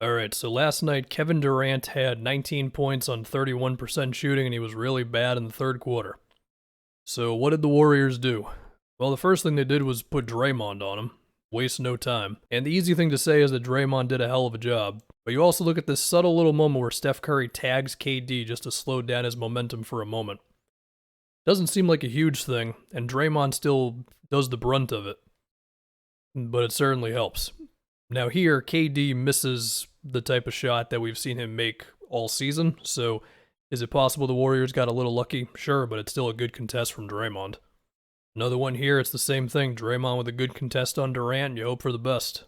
Alright, so last night Kevin Durant had 19 points on 31% shooting and he was really bad in the third quarter. So what did the Warriors do? Well, the first thing they did was put Draymond on him. Waste no time. And the easy thing to say is that Draymond did a hell of a job. But you also look at this subtle little moment where Steph Curry tags KD just to slow down his momentum for a moment. Doesn't seem like a huge thing, and Draymond still does the brunt of it. But it certainly helps. Now here, KD misses the type of shot that we've seen him make all season, so is it possible the Warriors got a little lucky? Sure, but it's still a good contest from Draymond. Another one here, it's the same thing. Draymond with a good contest on Durant, and you hope for the best.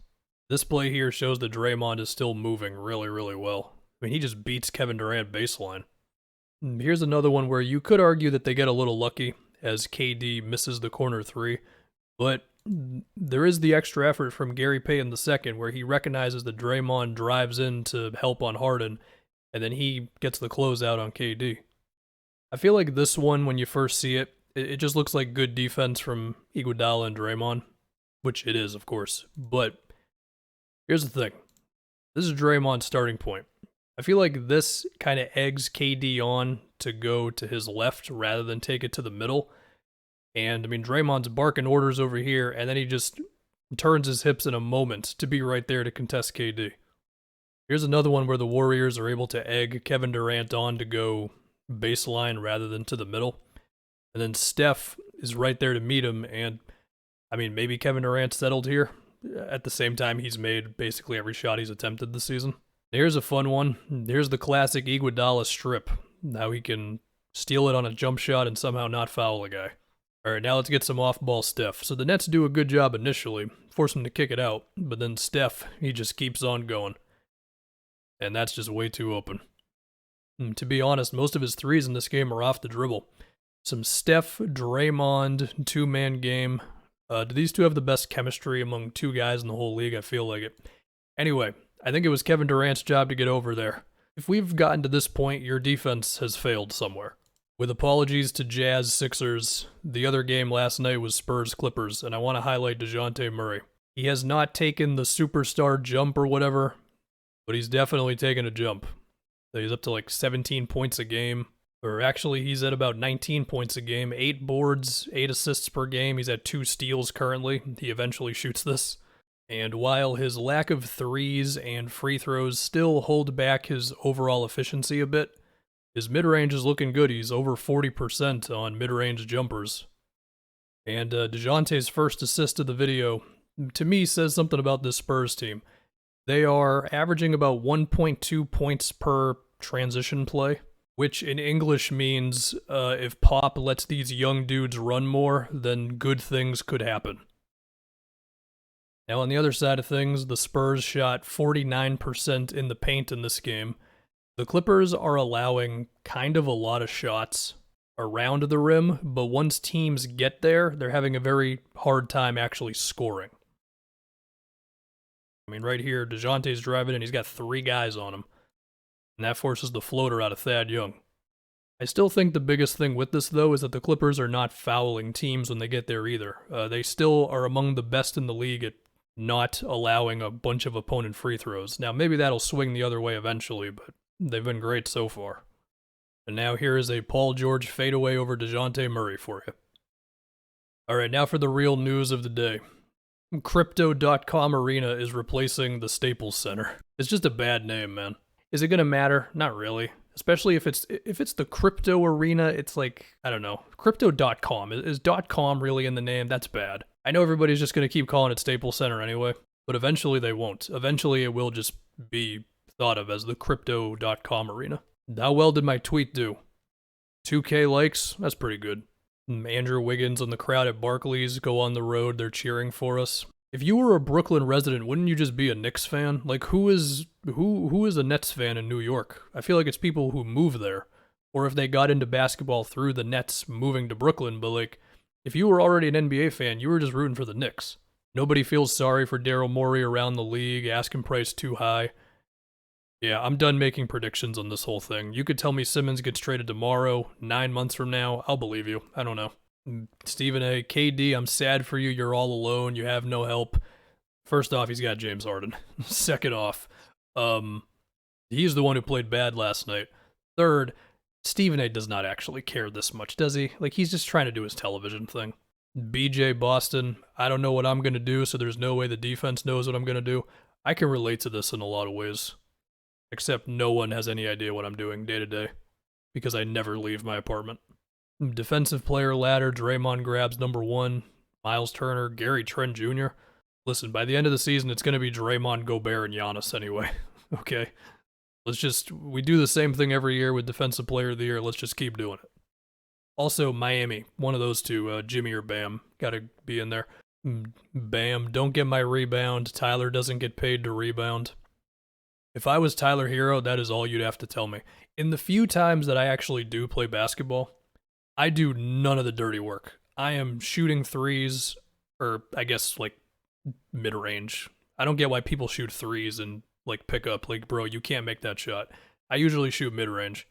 This play here shows that Draymond is still moving really, really well. I mean, he just beats Kevin Durant baseline. Here's another one where you could argue that they get a little lucky as KD misses the corner three, but there is the extra effort from Gary Payton II where he recognizes that Draymond drives in to help on Harden, and then he gets the closeout on KD. I feel like this one, when you first see it, it just looks like good defense from Iguodala and Draymond, which it is, of course. But here's the thing. This is Draymond's starting point. I feel like this kind of eggs KD on to go to his left rather than take it to the middle. And, I mean, Draymond's barking orders over here, and then he just turns his hips in a moment to be right there to contest KD. Here's another one where the Warriors are able to egg Kevin Durant on to go baseline rather than to the middle. And then Steph is right there to meet him, and, I mean, maybe Kevin Durant settled here. At the same time, he's made basically every shot he's attempted this season. Here's a fun one. Here's the classic Iguodala strip. How he can steal it on a jump shot and somehow not foul a guy. Alright, now let's get some off-ball Steph. So the Nets do a good job initially, force him to kick it out, but then Steph, he just keeps on going. And that's just way too open. And to be honest, most of his threes in this game are off the dribble. Some Steph, Draymond, two-man game. Do these two have the best chemistry among two guys in the whole league? I feel like it. Anyway, I think it was Kevin Durant's job to get over there. If we've gotten to this point, your defense has failed somewhere. With apologies to Jazz Sixers, the other game last night was Spurs Clippers, and I want to highlight DeJounte Murray. He has not taken the superstar jump or whatever, but he's definitely taken a jump. He's up to like 17 points a game, or actually he's at about 19 points a game, 8 boards, 8 assists per game. He's at 2 steals currently. He eventually shoots this. And while his lack of threes and free throws still hold back his overall efficiency a bit, his mid-range is looking good. He's over 40% on mid-range jumpers. And DeJounte's first assist of the video, to me, says something about this Spurs team. They are averaging about 1.2 points per transition play, which in English means if Pop lets these young dudes run more, then good things could happen. Now, on the other side of things, the Spurs shot 49% in the paint in this game. The Clippers are allowing kind of a lot of shots around the rim, but once teams get there, they're having a very hard time actually scoring. I mean, right here, DeJounte's driving in, he's got 3 guys on him, and that forces the floater out of Thad Young. I still think the biggest thing with this, though, is that the Clippers are not fouling teams when they get there either. They still are among the best in the league at not allowing a bunch of opponent free throws. Now, maybe that'll swing the other way eventually, but they've been great so far. And now here is a Paul George fadeaway over DeJounte Murray for you. Alright, now for the real news of the day. Crypto.com Arena is replacing the Staples Center. It's just a bad name, man. Is it gonna matter? Not really. Especially if it's the Crypto Arena, it's like, I don't know. Crypto.com. Is .com really in the name? That's bad. I know everybody's just gonna keep calling it Staples Center anyway, but eventually they won't. Eventually it will just be thought of as the Crypto.com Arena. How well did my tweet do? 2K likes? That's pretty good. Andrew Wiggins and the crowd at Barclays go on the road, they're cheering for us. If you were a Brooklyn resident, wouldn't you just be a Knicks fan? Like, who is a Nets fan in New York? I feel like it's people who move there. Or if they got into basketball through the Nets moving to Brooklyn, but like, if you were already an NBA fan, you were just rooting for the Knicks. Nobody feels sorry for Daryl Morey around the league, asking price too high. Yeah, I'm done making predictions on this whole thing. You could tell me Simmons gets traded tomorrow, 9 months from now, I'll believe you. I don't know. Stephen A., KD, I'm sad for you, you're all alone, you have no help. First off, he's got James Harden. Second off, He's the one who played bad last night. Third, Stephen A does not actually care this much, does he? Like, he's just trying to do his television thing. BJ Boston, I don't know what I'm going to do, so there's no way the defense knows what I'm going to do. I can relate to this in a lot of ways. Except no one has any idea what I'm doing day to day, because I never leave my apartment. Defensive player ladder, Draymond grabs number 1, Miles Turner, Gary Trent Jr. Listen, by the end of the season, it's going to be Draymond, Gobert, and Giannis anyway. Okay? We do the same thing every year with Defensive Player of the Year. Let's just keep doing it. Also, Miami, one of those two, Jimmy or Bam, gotta be in there. Bam, don't get my rebound. Tyler doesn't get paid to rebound. If I was Tyler Hero, that is all you'd have to tell me. In the few times that I actually do play basketball, I do none of the dirty work. I am shooting threes, or I guess like mid-range. I don't get why people shoot threes and like pick up. Like, bro, you can't make that shot. I usually shoot mid-range,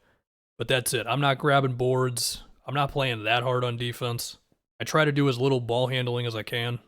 but that's it. I'm not grabbing boards. I'm not playing that hard on defense. I try to do as little ball handling as I can.